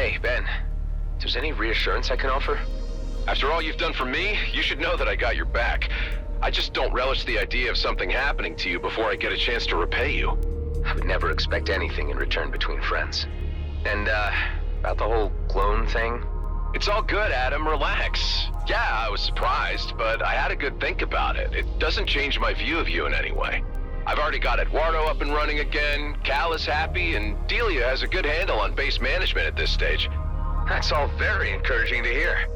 Hey, Ben. There's any reassurance I can offer? After all you've done for me, you should know that I got your back. I just don't relish the idea of something happening to you before I get a chance to repay you. I would never expect anything in return between friends. And, about the whole clone thing? It's all good, Adam. Relax. Yeah, I was surprised, but I had a good think about it. It doesn't change my view of you in any way. I've already got Eduardo up and running again, Cal is happy, and Delia has a good handle on base management at this stage. That's all very encouraging to hear.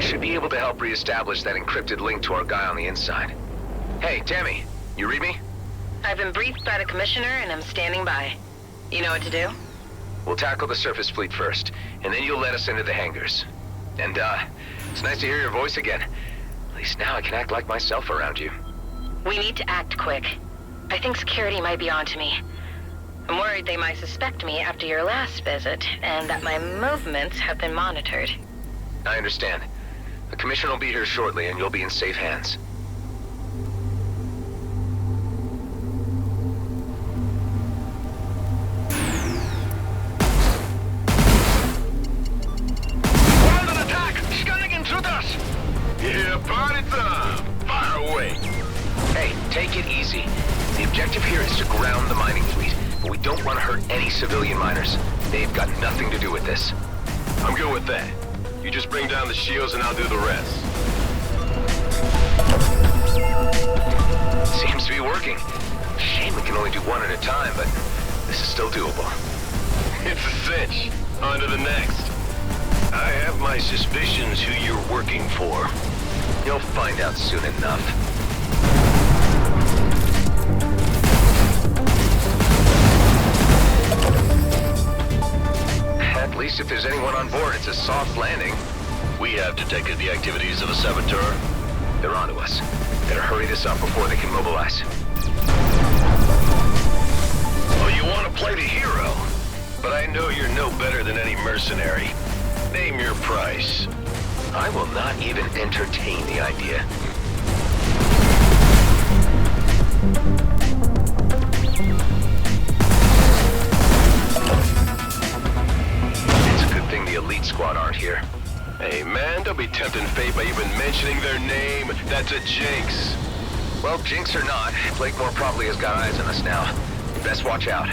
Should be able to help reestablish that encrypted link to our guy on the inside. Hey, Tammy, you read me? I've been briefed by the Commissioner, and I'm standing by. You know what to do? We'll tackle the surface fleet first, and then you'll let us into the hangars. And, it's nice to hear your voice again. At least now I can act like myself around you. We need to act quick. I think security might be onto me. I'm worried they might suspect me after your last visit, and that my movements have been monitored. I understand. The Commissioner will be here shortly, and you'll be in safe hands. Under attack! Scanning intruders! Yeah, party time! Fire away! Hey, take it easy. The objective here is to ground the mining fleet, but we don't want to hurt any civilian miners. They've got nothing to do with this. I'm good with that. You just bring down the shields and I'll do the rest. Seems to be working. Shame we can only do one at a time, but this is still doable. It's a cinch. On to the next. I have my suspicions who you're working for. You'll find out soon enough. At least if there's anyone on board, it's a soft landing. We have detected the activities of a saboteur. They're onto us. Better hurry this up before they can mobilize. Oh, you want to play the hero? But I know you're no better than any mercenary. Name your price. I will not even entertain the idea. It's a good thing the elite squad aren't here. Hey, man, don't be tempting fate by even mentioning their name. That's a jinx. Well, jinx or not, Blakemore probably has got eyes on us now. You best watch out.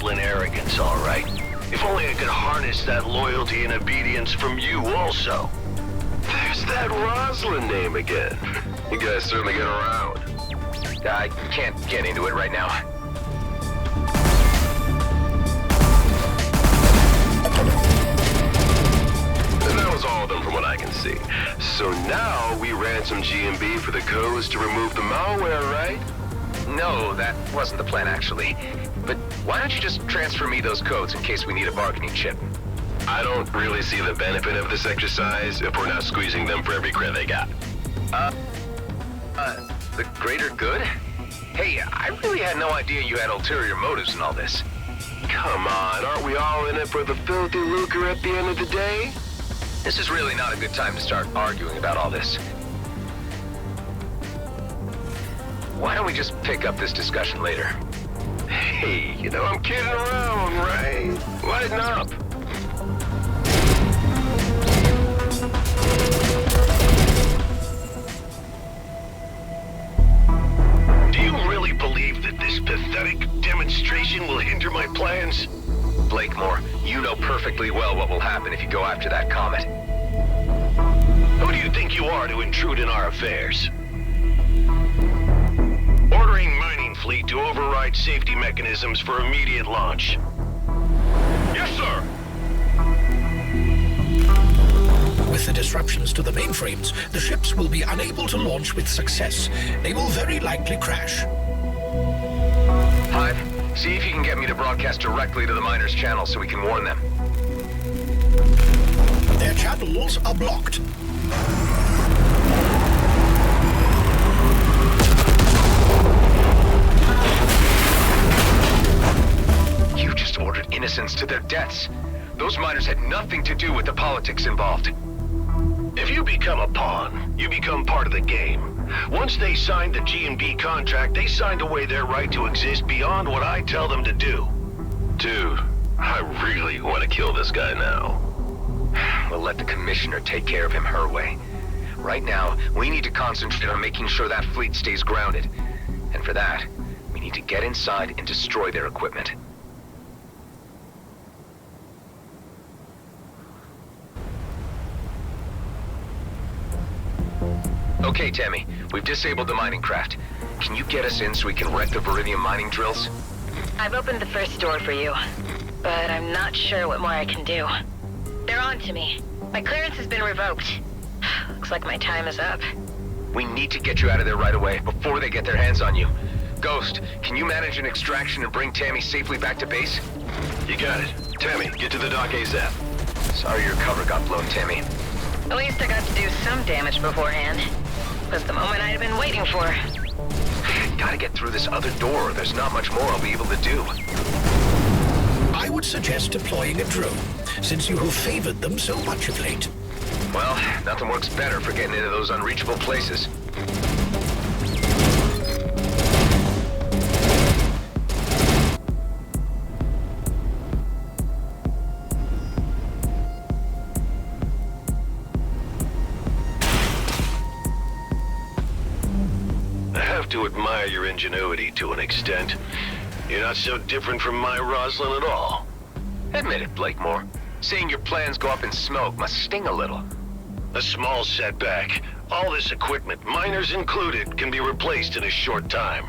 Arrogance, all right. If only I could harness that loyalty and obedience from you also. There's that Roslyn name again. You guys certainly get around. I can't get into it right now. And that was all of them from what I can see. So now we ransom GMB for the codes to remove the malware, right? No, that wasn't the plan, actually. But why don't you just transfer me those codes in case we need a bargaining chip? I don't really see the benefit of this exercise if we're not squeezing them for every credit they got. The greater good? Hey, I really had no idea you had ulterior motives in all this. Come on, aren't we all in it for the filthy lucre at the end of the day? This is really not a good time to start arguing about all this. Why don't we just pick up this discussion later? Hey, you know I'm kidding around, right? Lighten up. Do you really believe that this pathetic demonstration will hinder my plans? Blakemore, you know perfectly well what will happen if you go after that comet. Who do you think you are to intrude in our affairs? Ordering mining fleet to override override safety mechanisms for immediate launch. Yes, sir! With the disruptions to the mainframes, the ships will be unable to launch with success. They will very likely crash. Hive, see if you can get me to broadcast directly to the miners' channel so we can warn them. Their channels are blocked. You just ordered innocents to their deaths. Those miners had nothing to do with the politics involved. If you become a pawn, you become part of the game. Once they signed the G&B contract, they signed away their right to exist beyond what I tell them to do. Dude, I really want to kill this guy now. We'll let the Commissioner take care of him her way. Right now, we need to concentrate on making sure that fleet stays grounded. And for that, we need to get inside and destroy their equipment. Okay, Tammy, we've disabled the mining craft. Can you get us in so we can wreck the Viridium mining drills? I've opened the first door for you, but I'm not sure what more I can do. They're on to me. My clearance has been revoked. Looks like my time is up. We need to get you out of there right away, before they get their hands on you. Ghost, can you manage an extraction and bring Tammy safely back to base? You got it. Tammy, get to the dock ASAP. Sorry your cover got blown, Tammy. At least I got to do some damage beforehand. Was the moment I'd been waiting for. Gotta get through this other door. There's not much more I'll be able to do. I would suggest deploying a drone, since you have favored them so much of late. Well, nothing works better for getting into those unreachable places. To admire your ingenuity to an extent. You're not so different from my Rosalind at all. Admit it, Blakemore. Seeing your plans go up in smoke must sting a little. A small setback. All this equipment, miners included, can be replaced in a short time.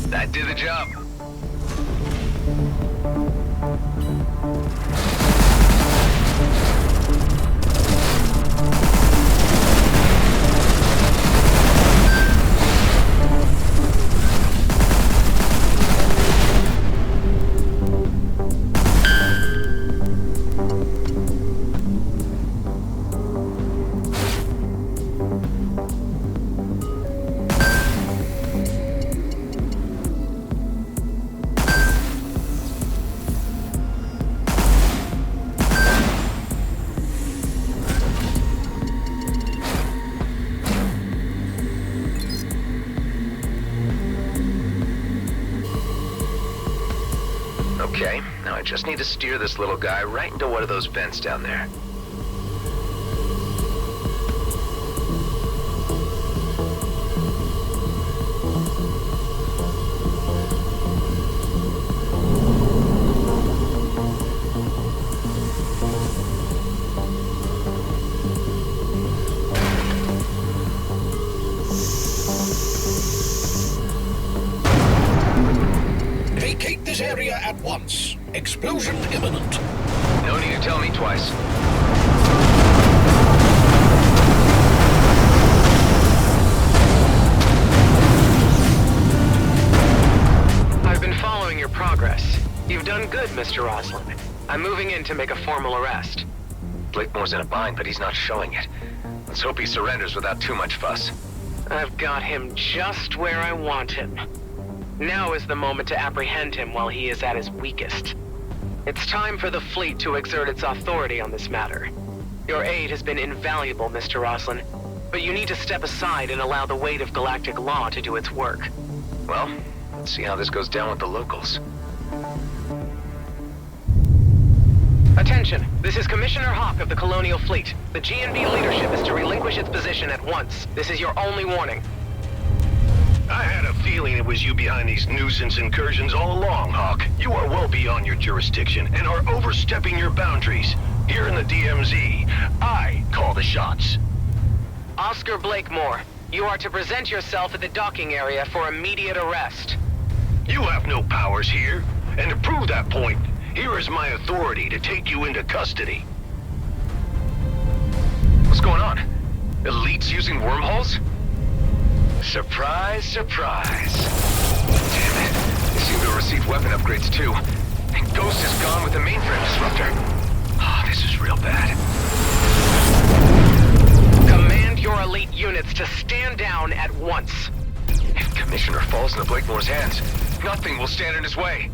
That did the job. Okay, now I just need to steer this little guy right into one of those vents down there. Vacate this area at once. Explosion imminent. No need to tell me twice. I've been following your progress. You've done good, Mr. Roslin. I'm moving in to make a formal arrest. Blakemore's in a bind, but he's not showing it. Let's hope he surrenders without too much fuss. I've got him just where I want him. Now is the moment to apprehend him while he is at his weakest. It's time for the fleet to exert its authority on this matter. Your aid has been invaluable, Mr. Roslin, but you need to step aside and allow the weight of galactic law to do its work. Well, let's see how this goes down with the locals. Attention, this is Commissioner Hawk of the Colonial Fleet. The GNB leadership is to relinquish its position at once. This is your only warning. I had a feeling it was you behind these nuisance incursions all along, Hawk. You are well beyond your jurisdiction and are overstepping your boundaries. Here in the DMZ, I call the shots. Oscar Blakemore, you are to present yourself at the docking area for immediate arrest. You have no powers here, and to prove that point, here is my authority to take you into custody. What's going on? Elites using wormholes? Surprise, surprise. Damn it. They seem to have received weapon upgrades too. And Ghost is gone with the mainframe disruptor. Oh, this is real bad. Command your elite units to stand down at once. If Commissioner falls into Blakemore's hands, nothing will stand in his way.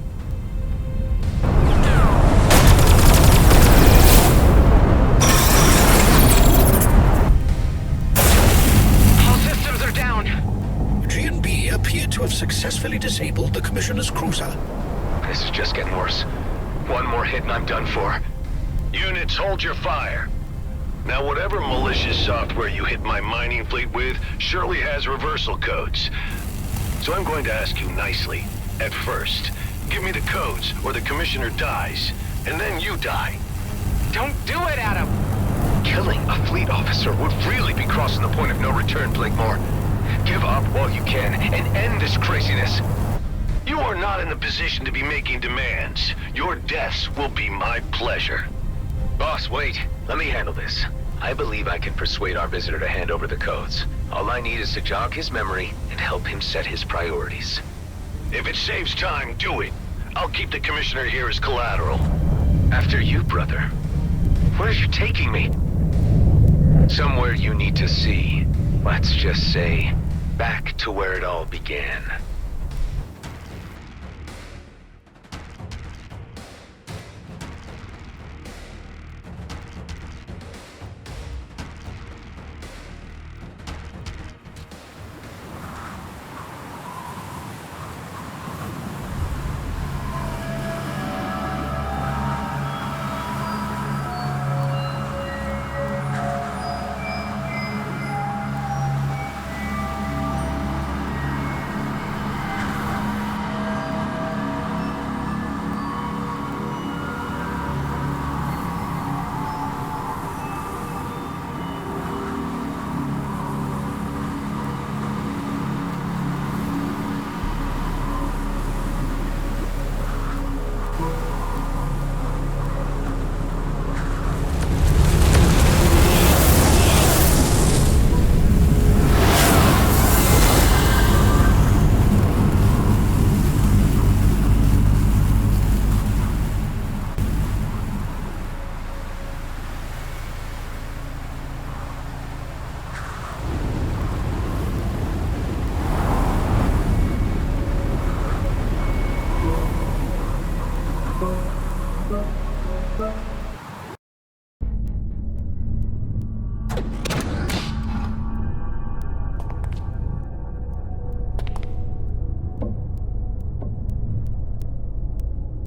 GNB appeared to have successfully disabled the Commissioner's cruiser. This is just getting worse. One more hit and I'm done for. Units, hold your fire. Now, whatever malicious software you hit my mining fleet with surely has reversal codes. So I'm going to ask you nicely. At first, give me the codes or the Commissioner dies, and then you die. Don't do it, Adam! Killing a fleet officer would really be crossing the point of no return, Blakemore. Give up while you can and end this craziness. You are not in the position to be making demands. Your deaths will be my pleasure. Boss, wait. Let me handle this. I believe I can persuade our visitor to hand over the codes. All I need is to jog his memory and help him set his priorities. If it saves time, do it. I'll keep the Commissioner here as collateral. After you, brother. Where are you taking me? Somewhere you need to see. Let's just say, back to where it all began.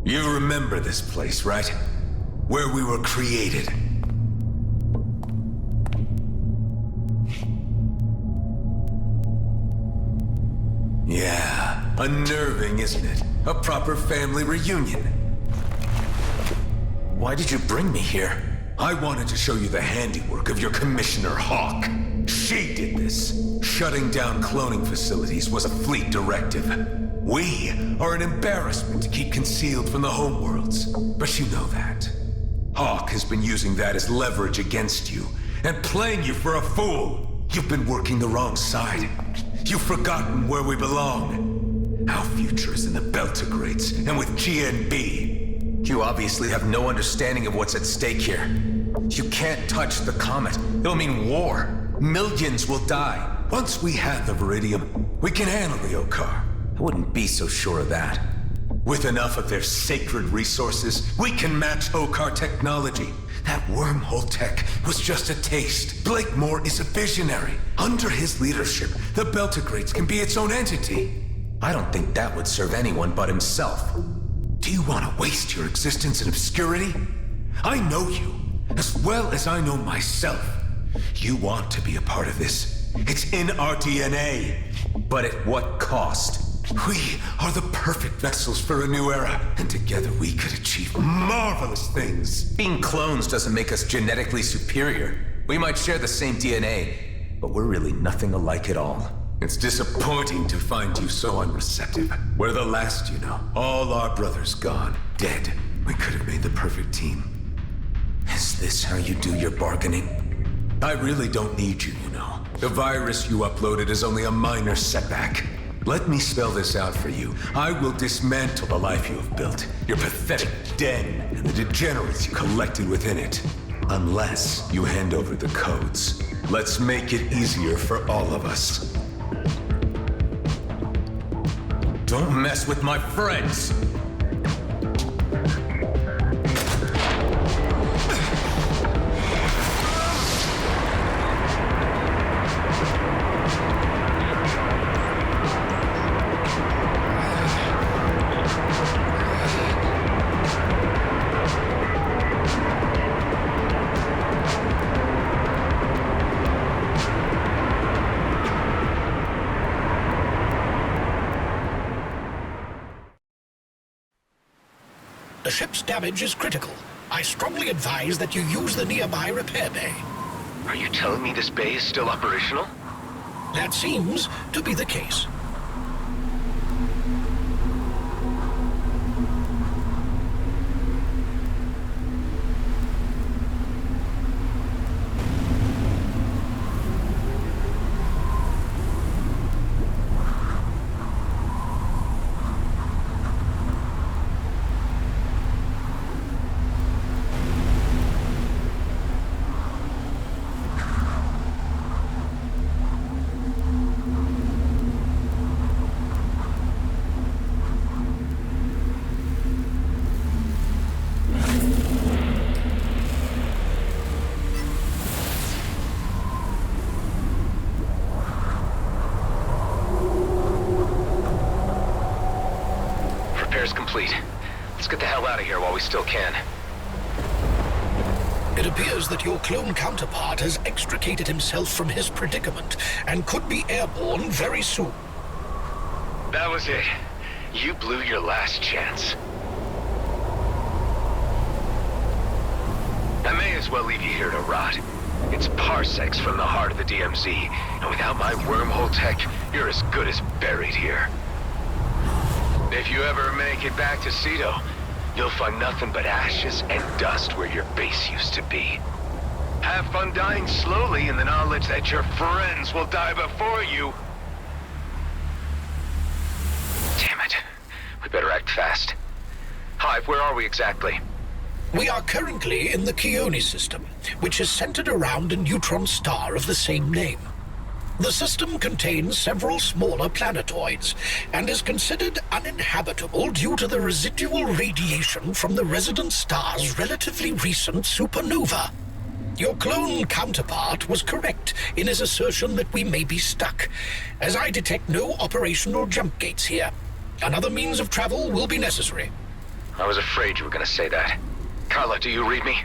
You remember this place, right? Where we were created. Yeah, unnerving, isn't it? A proper family reunion. Why did you bring me here? I wanted to show you the handiwork of your Commissioner Hawk. She did this. Shutting down cloning facilities was a fleet directive. We are an embarrassment to keep concealed from the homeworlds, but you know that. Hawk has been using that as leverage against you, and playing you for a fool. You've been working the wrong side. You've forgotten where we belong. Our future is in the Beltigrades, and with GNB. You obviously have no understanding of what's at stake here. You can't touch the comet. It'll mean war. Millions will die. Once we have the Viridium, we can handle the Okar. I wouldn't be so sure of that. With enough of their sacred resources, we can match Okar technology. That wormhole tech was just a taste. Blakemore is a visionary. Under his leadership, the Beltigrades can be its own entity. I don't think that would serve anyone but himself. Do you want to waste your existence in obscurity? I know you, as well as I know myself. You want to be a part of this. It's in our DNA. But at what cost? We are the perfect vessels for a new era, and together we could achieve marvelous things. Being clones doesn't make us genetically superior. We might share the same DNA, but we're really nothing alike at all. It's disappointing to find you so unreceptive. We're the last, you know. All our brothers gone, dead. We could have made the perfect team. Is this how you do your bargaining? I really don't need you, you know. The virus you uploaded is only a minor setback. Let me spell this out for you. I will dismantle the life you have built, your pathetic den, and the degenerates you collected within it. Unless you hand over the codes. Let's make it easier for all of us. Don't mess with my friends! The ship's damage is critical. I strongly advise that you use the nearby repair bay. Are you telling me this bay is still operational? That seems to be the case. Complete. Let's get the hell out of here while we still can. It appears that your clone counterpart has extricated himself from his predicament and could be airborne very soon. That was it. You blew your last chance. I may as well leave you here to rot. It's parsecs from the heart of the DMZ, and without my wormhole tech, you're as good as buried here. If you ever make it back to Cedo, you'll find nothing but ashes and dust where your base used to be. Have fun dying slowly in the knowledge that your friends will die before you. Damn it. We better act fast. Hive, where are we exactly? We are currently in the Keone system, which is centered around a neutron star of the same name. The system contains several smaller planetoids and is considered uninhabitable due to the residual radiation from the resident star's relatively recent supernova. Your clone counterpart was correct in his assertion that we may be stuck, as I detect no operational jump gates here. Another means of travel will be necessary. I was afraid you were gonna say that. Carla, do you read me?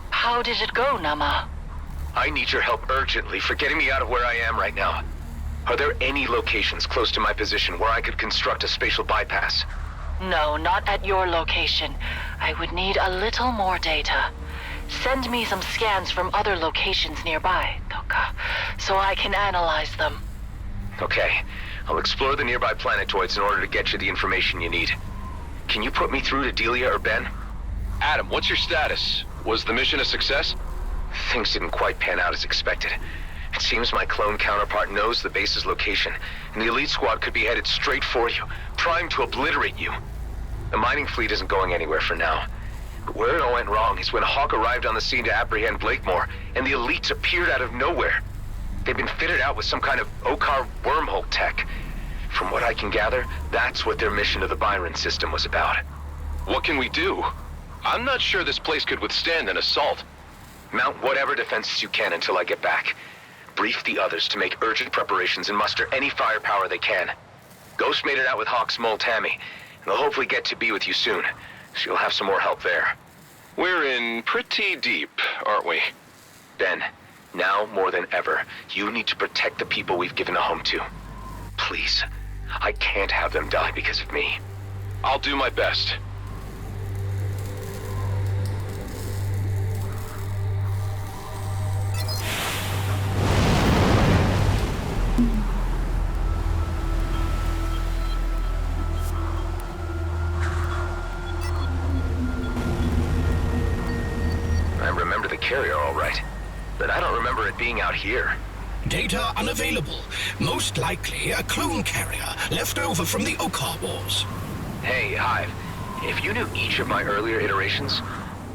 How did it go, Nama? I need your help urgently for getting me out of where I am right now. Are there any locations close to my position where I could construct a spatial bypass? No, not at your location. I would need a little more data. Send me some scans from other locations nearby, Toka, so I can analyze them. Okay. I'll explore the nearby planetoids in order to get you the information you need. Can you put me through to Delia or Ben? Adam, what's your status? Was the mission a success? Things didn't quite pan out as expected. It seems my clone counterpart knows the base's location, and the elite squad could be headed straight for you, primed to obliterate you. The mining fleet isn't going anywhere for now. But where it all went wrong is when Hawk arrived on the scene to apprehend Blakemore, and the elites appeared out of nowhere. They've been fitted out with some kind of Okar wormhole tech. From what I can gather, that's what their mission to the Byron system was about. What can we do? I'm not sure this place could withstand an assault. Mount whatever defenses you can until I get back. Brief the others to make urgent preparations and muster any firepower they can. Ghost made it out with Hawk's mole Tammy, and they'll hopefully get to be with you soon, so you'll have some more help there. We're in pretty deep, aren't we? Ben, now more than ever, you need to protect the people we've given a home to. Please, I can't have them die because of me. I'll do my best. I remember the carrier all right, but I don't remember it being out here. Data unavailable. Most likely a clone carrier left over from the Okar Wars. Hey, Hive, if you knew each of my earlier iterations,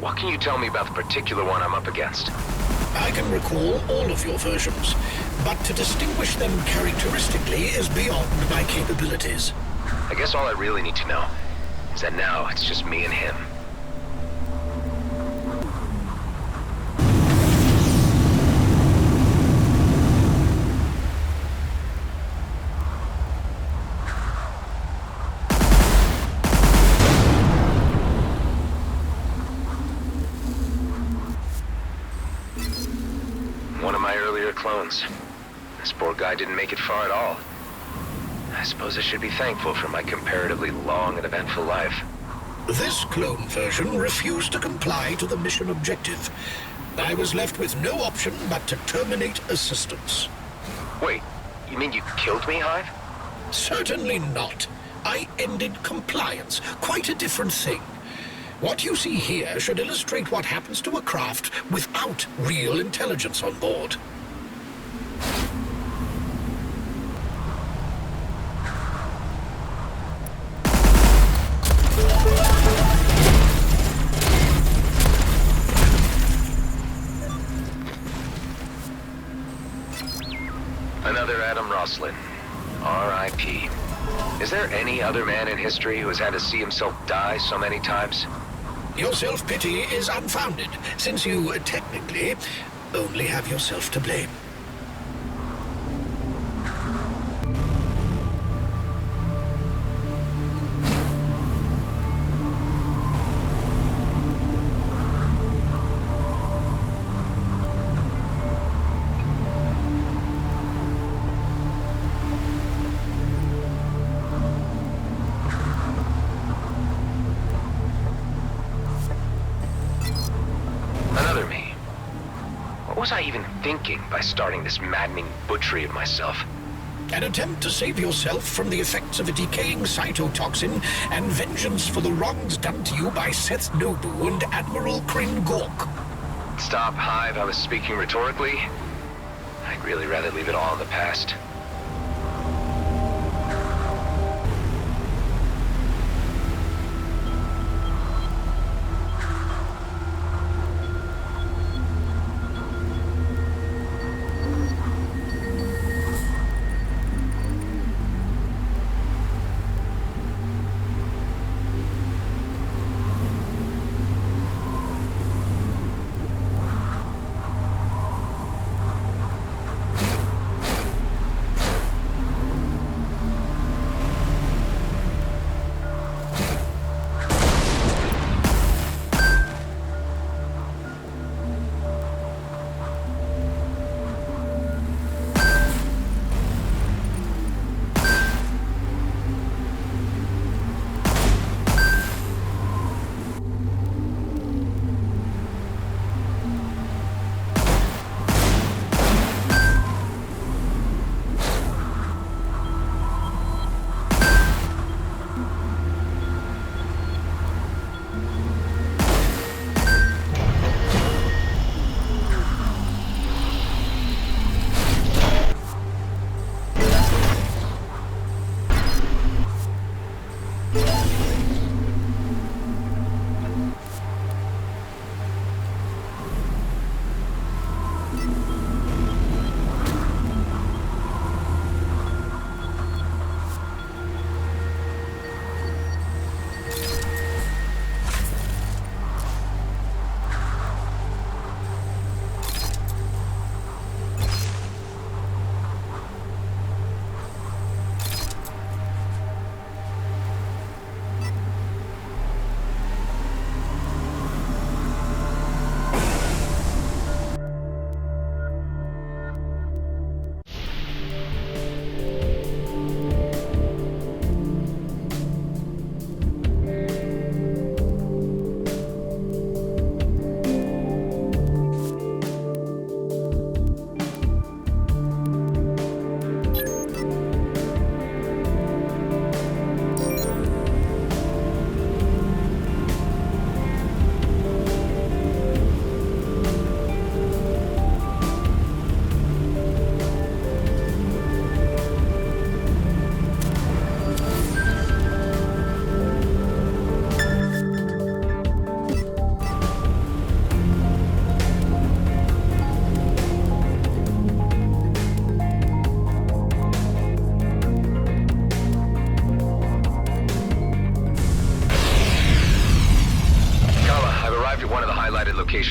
what can you tell me about the particular one I'm up against? I can recall all of your versions, but to distinguish them characteristically is beyond my capabilities. I guess all I really need to know is that now it's just me and him. One of my earlier clones. This poor guy didn't make it far at all. I suppose I should be thankful for my comparatively long and eventful life. This clone version refused to comply to the mission objective. I was left with no option but to terminate assistance. Wait, you mean you killed me, Hive? Certainly not. I ended compliance. Quite a different thing. What you see here should illustrate what happens to a craft without real intelligence on board. Another Adam Roslin. R.I.P. Is there any other man in history who has had to see himself die so many times? Your self-pity is unfounded, since you, technically, only have yourself to blame. Another me. What was I even thinking by starting this maddening butchery of myself? An attempt to save yourself from the effects of a decaying cytotoxin and vengeance for the wrongs done to you by Seth Nobu and Admiral Kryn Gork. Stop, Hive. I was speaking rhetorically. I'd really rather leave it all in the past.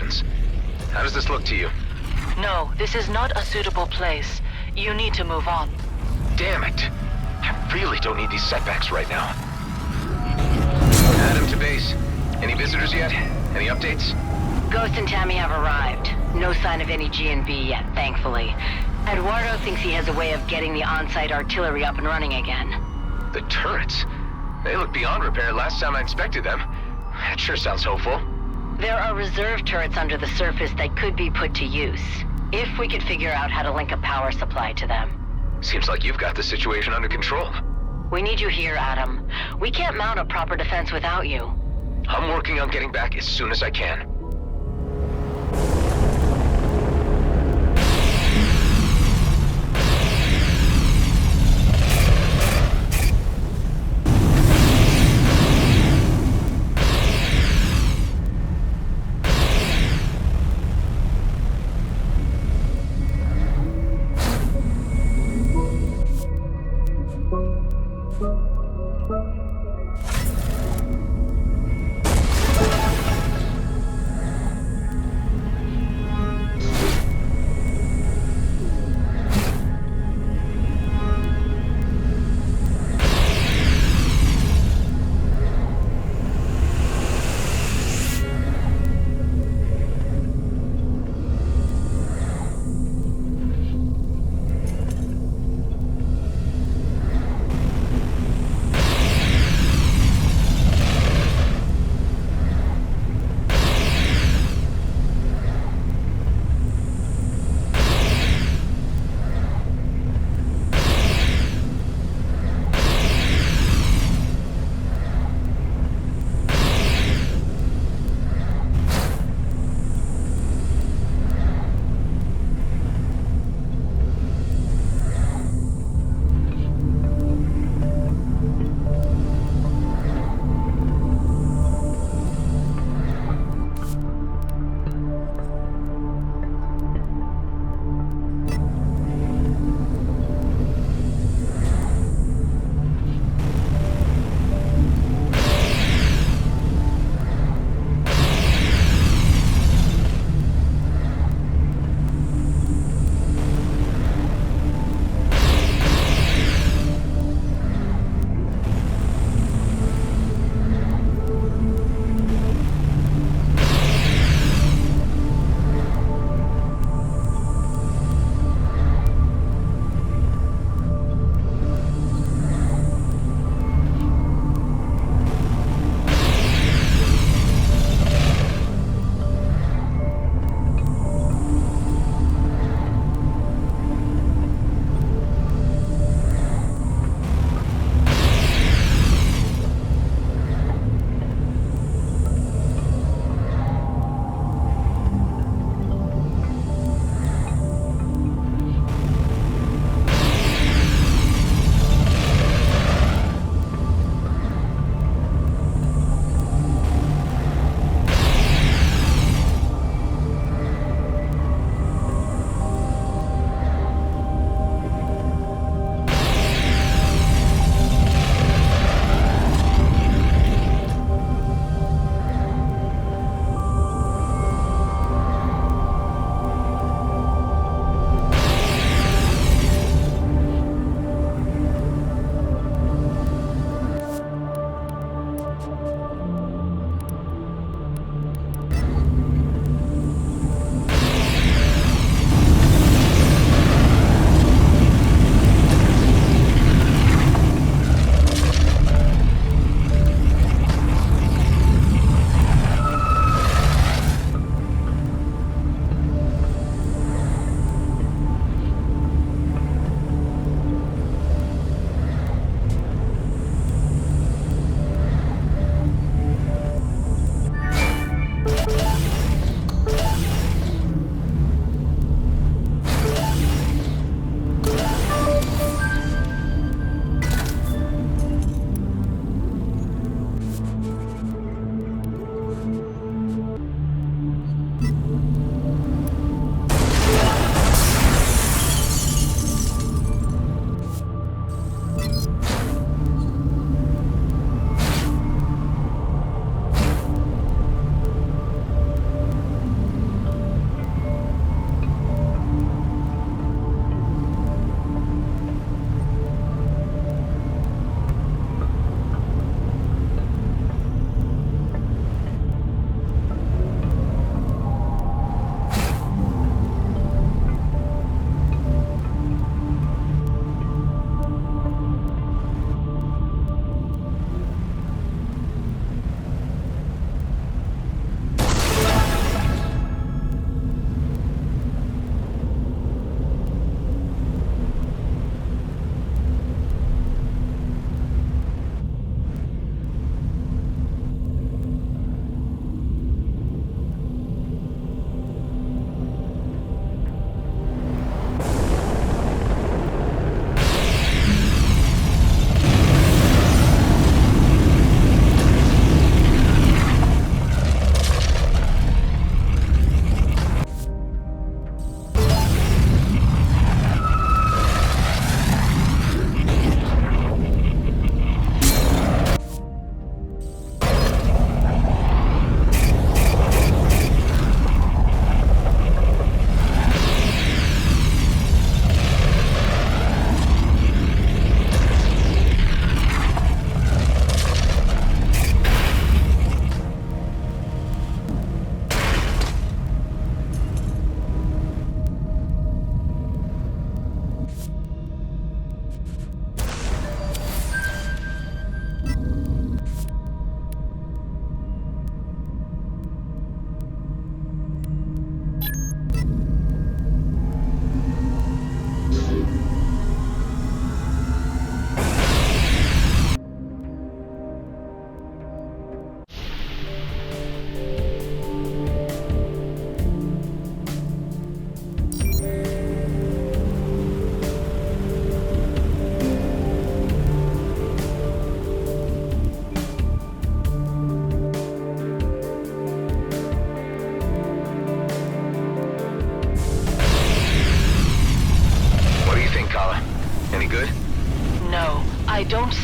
conditions. How does this look to you? No, this is not a suitable place. You need to move on. Damn it. I really don't need these setbacks right now. Adam to base. Any visitors yet? Any updates? Ghost and Tammy have arrived. No sign of any G&B yet, thankfully. Eduardo thinks he has a way of getting the on-site artillery up and running again. The turrets? They look beyond repair last time I inspected them. That sure sounds hopeful. There are reserve turrets under the surface that could be put to use, if we could figure out how to link a power supply to them. Seems like you've got the situation under control. We need you here, Adam. We can't mount a proper defense without you. I'm working on getting back as soon as I can.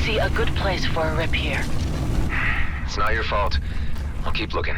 see a good place for a rip here. It's not your fault. I'll keep looking.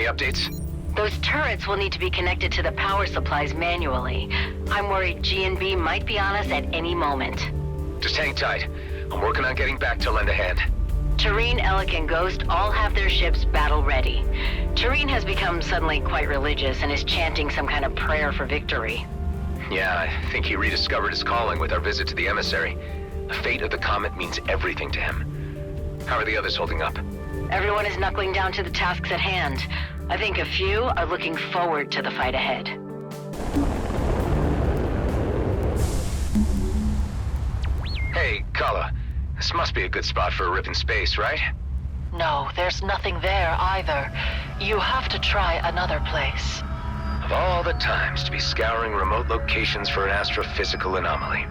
Any updates? Those turrets will need to be connected to the power supplies manually. I'm worried G&B might be on us at any moment. Just hang tight. I'm working on getting back to lend a hand. Tareen, Alec, and Ghost all have their ships battle-ready. Tareen has become suddenly quite religious and is chanting some kind of prayer for victory. Yeah, I think he rediscovered his calling with our visit to the emissary. The fate of the comet means everything to him. How are the others holding up? Everyone is knuckling down to the tasks at hand. I think a few are looking forward to the fight ahead. Hey, Kala. This must be a good spot for a rip in space, right? No, there's nothing there either. You have to try another place. Of all the times to be scouring remote locations for an astrophysical anomaly.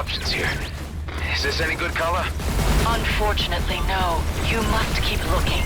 options here. Is this any good color? Unfortunately, no. You must keep looking.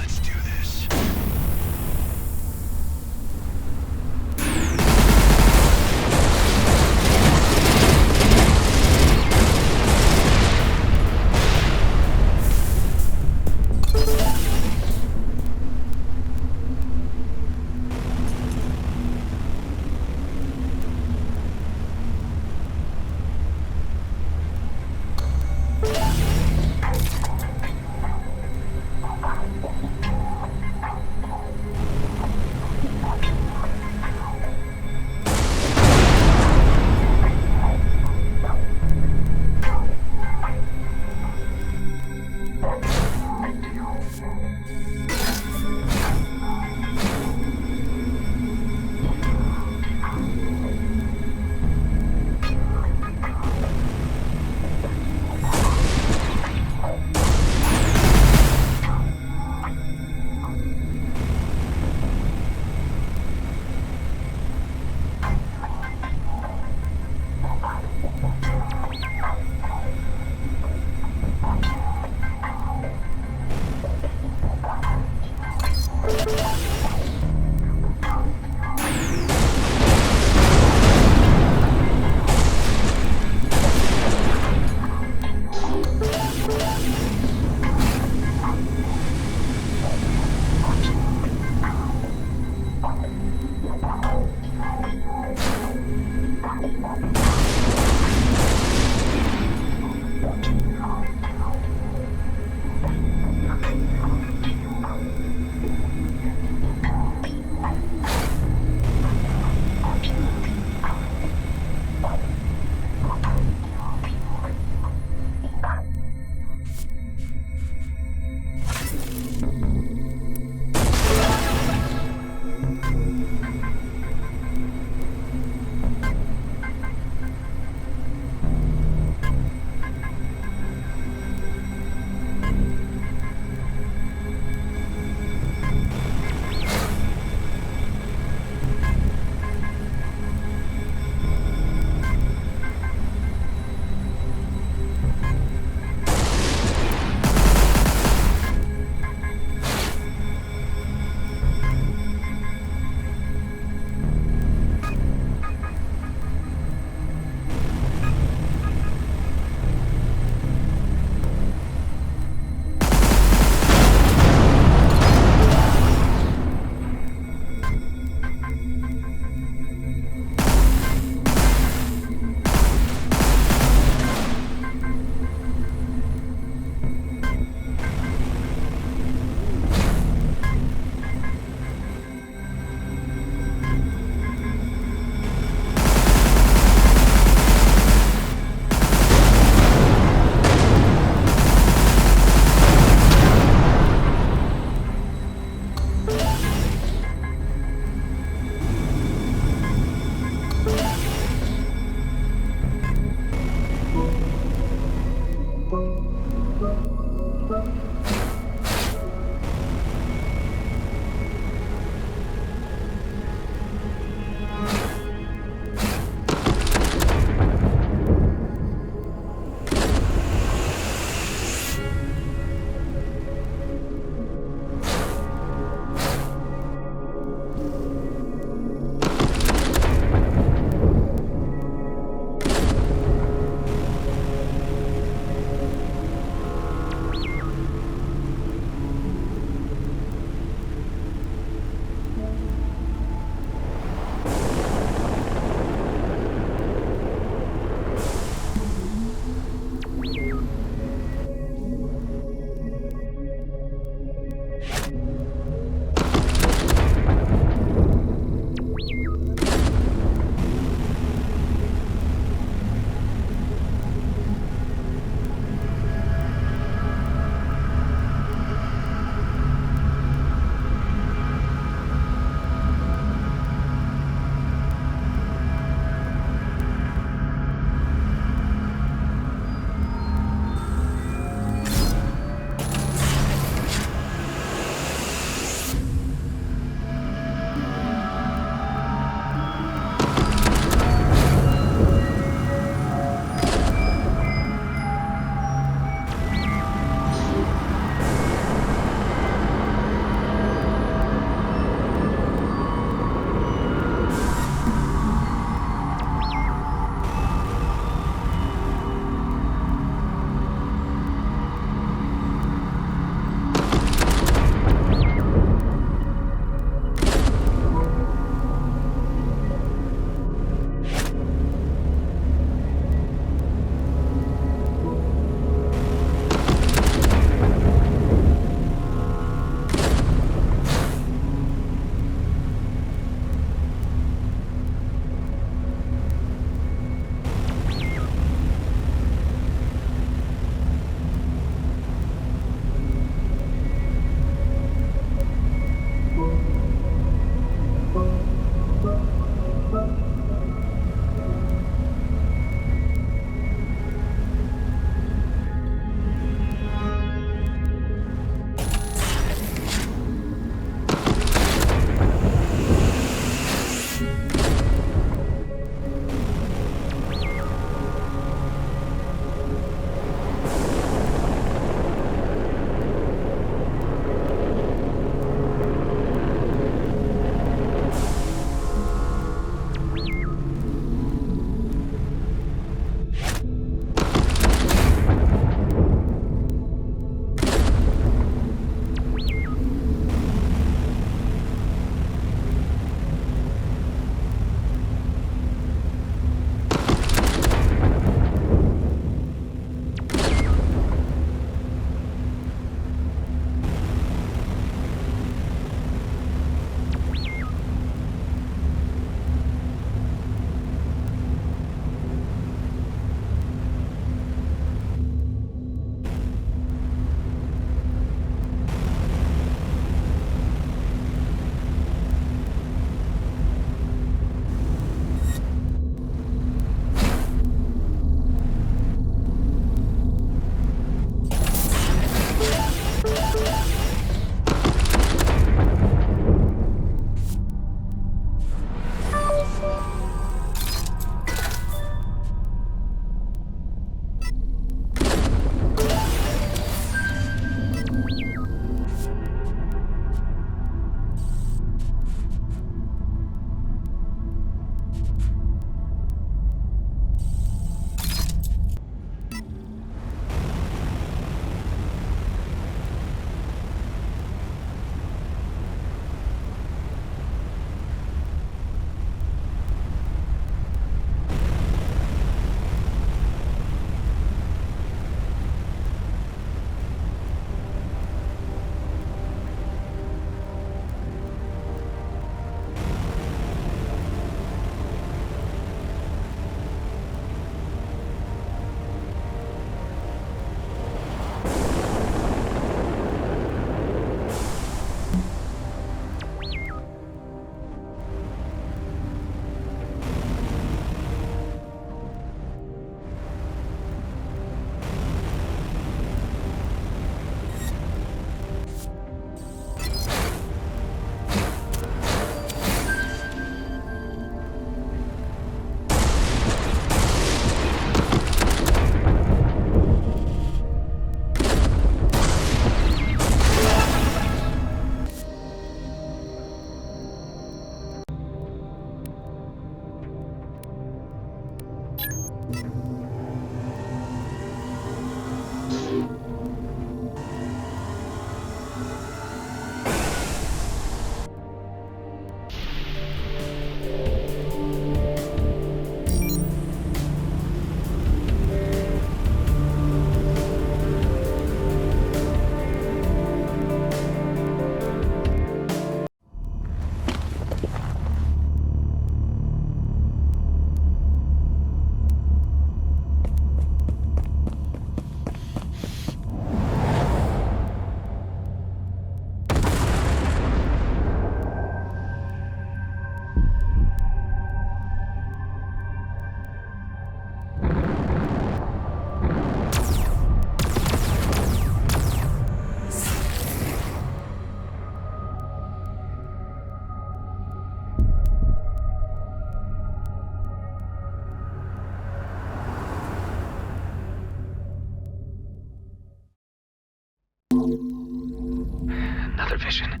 Another vision.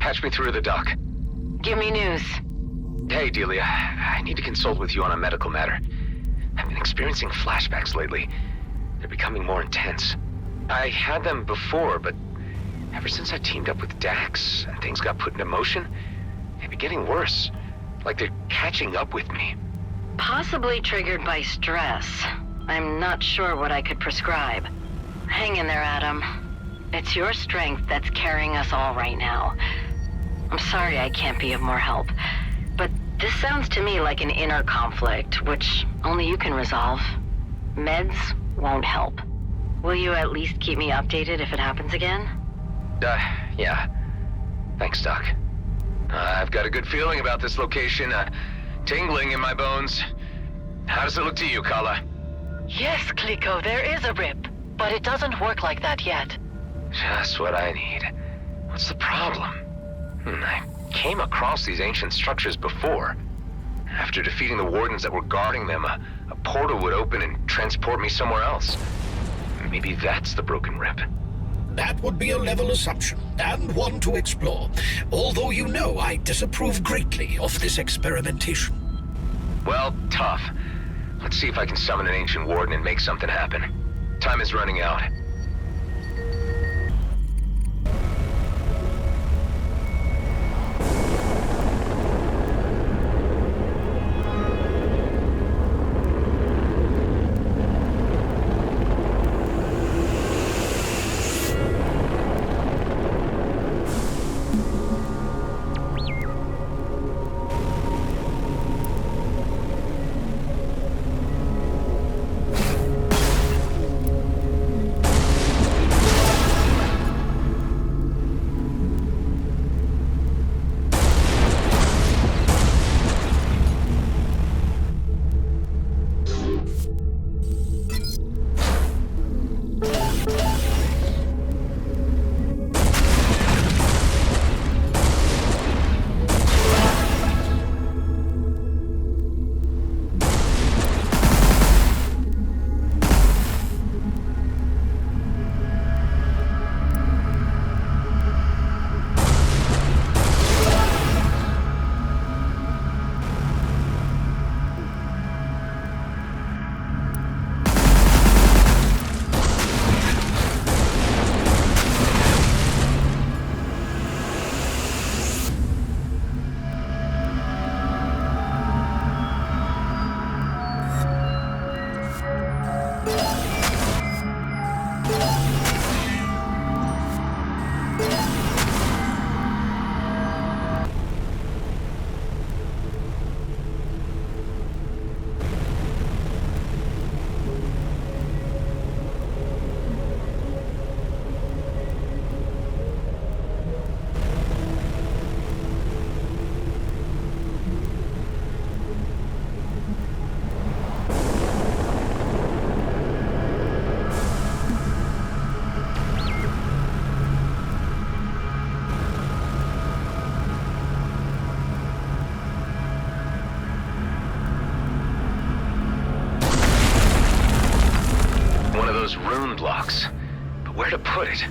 Patch me through to the dock. Give me news. Hey, Delia. I need to consult with you on a medical matter. I've been experiencing flashbacks lately. They're becoming more intense. I had them before, but ever since I teamed up with Dax and things got put into motion, they've been getting worse. Like they're catching up with me. Possibly triggered by stress. I'm not sure what I could prescribe. Hang in there, Adam. It's your strength that's carrying us all right now. I'm sorry I can't be of more help, but this sounds to me like an inner conflict, which only you can resolve. Meds won't help. Will you at least keep me updated if it happens again? Yeah. Thanks, Doc. I've got a good feeling about this location, tingling in my bones. How does it look to you, Kala? Yes, Kliko, there is a rip, but it doesn't work like that yet. Just what I need. What's the problem? I came across these ancient structures before. After defeating the wardens that were guarding them, a portal would open and transport me somewhere else. Maybe that's the broken rip. That would be a level assumption, and one to explore. Although you know I disapprove greatly of this experimentation. Well, tough. Let's see if I can summon an ancient warden and make something happen. Time is running out. Those rune blocks. But where to put it?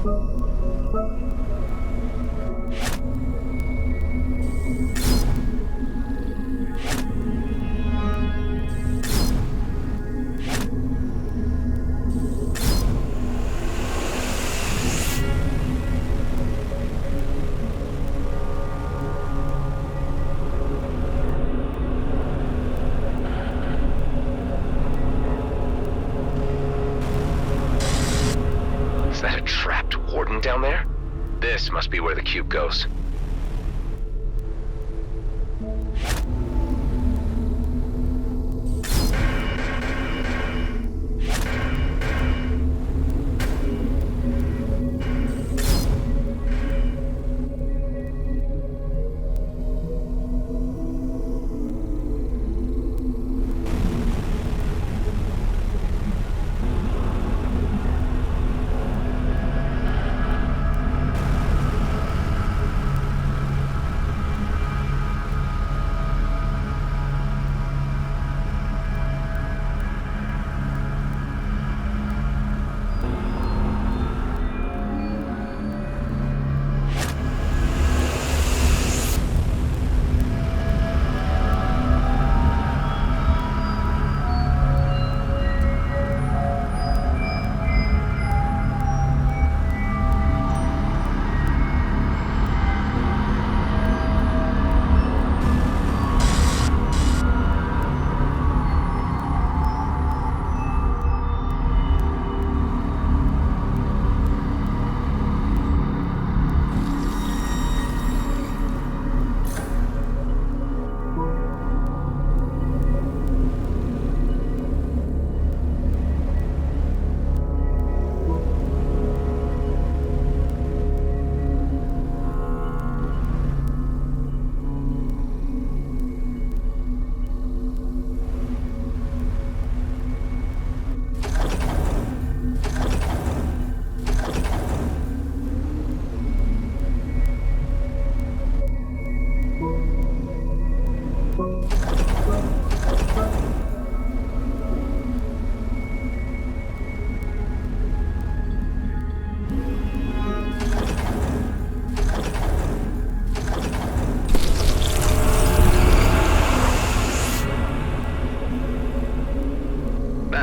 Is that a trapped warden down there? This must be where the cube goes.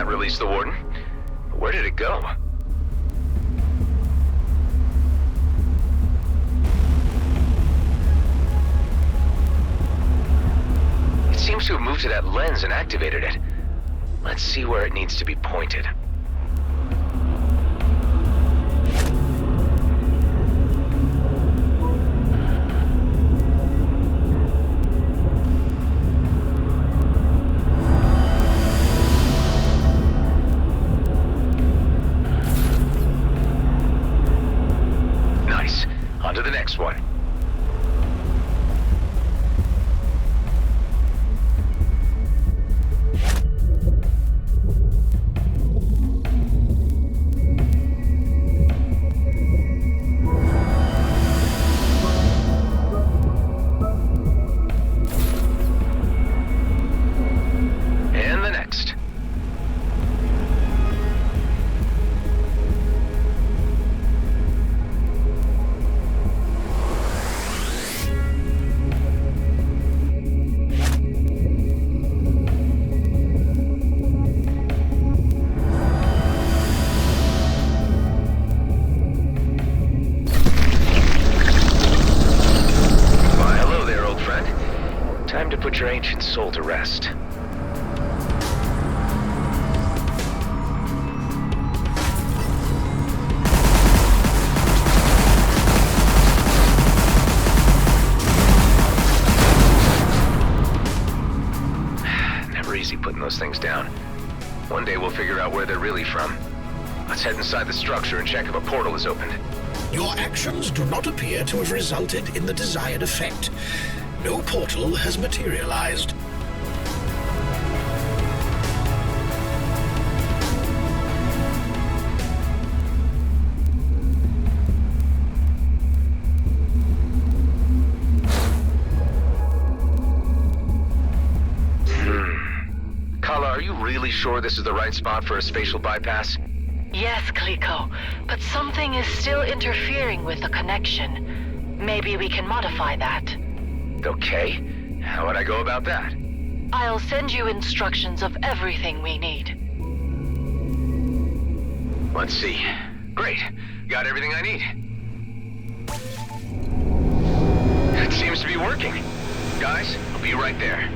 Release the warden. Where did it go? It seems to have moved to that lens and activated it. Let's see where it needs to be pointed. On to the next one. And the next. Time to put your ancient soul to rest. Never easy putting those things down. One day we'll figure out where they're really from. Let's head inside the structure and check if a portal is opened. Your actions do not appear to have resulted in the desired effect. No portal has materialized. Kala, are you really sure this is the right spot for a spatial bypass? Yes, Kliko, but something is still interfering with the connection. Maybe we can modify that. Okay. How would I go about that? I'll send you instructions of everything we need. Let's see. Great. Got everything I need. It seems to be working. Guys, I'll be right there.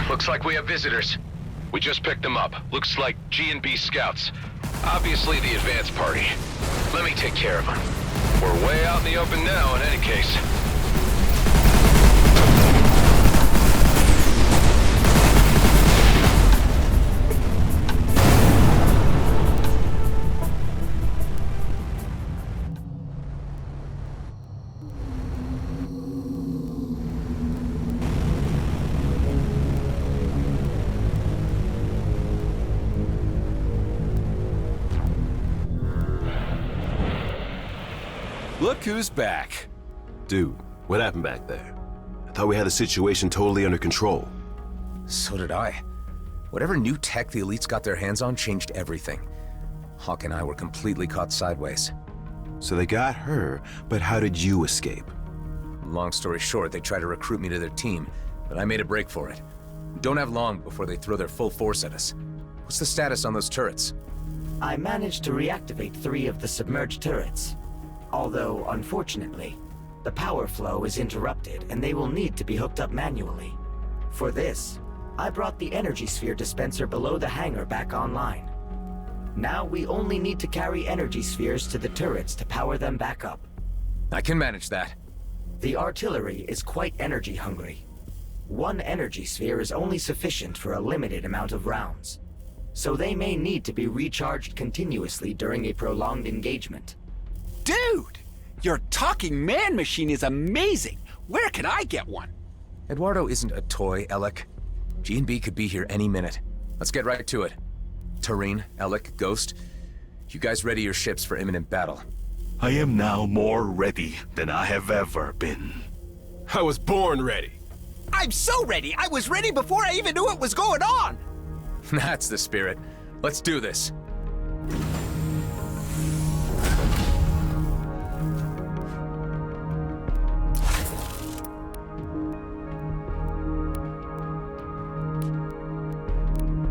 Looks like we have visitors. We just picked them up. Looks like G&B scouts. Obviously the advance party. Let me take care of them. We're way out in the open now in any case. Look who's back. Dude, what happened back there? I thought we had the situation totally under control. So did I. Whatever new tech the elites got their hands on changed everything. Hawk and I were completely caught sideways. So they got her, but how did you escape? Long story short, they tried to recruit me to their team, but I made a break for it. We don't have long before they throw their full force at us. What's the status on those turrets? I managed to reactivate 3 of the submerged turrets. Although, unfortunately, the power flow is interrupted and they will need to be hooked up manually. For this, I brought the energy sphere dispenser below the hangar back online. Now we only need to carry energy spheres to the turrets to power them back up. I can manage that. The artillery is quite energy hungry. 1 energy sphere is only sufficient for a limited amount of rounds, so they may need to be recharged continuously during a prolonged engagement. Dude! Your talking man machine is amazing! Where can I get one? Eduardo isn't a toy, Alec. G&B could be here any minute. Let's get right to it. Tareen, Alec, Ghost, you guys ready your ships for imminent battle? I am now more ready than I have ever been. I was born ready. I'm so ready! I was ready before I even knew what was going on! That's the spirit. Let's do this.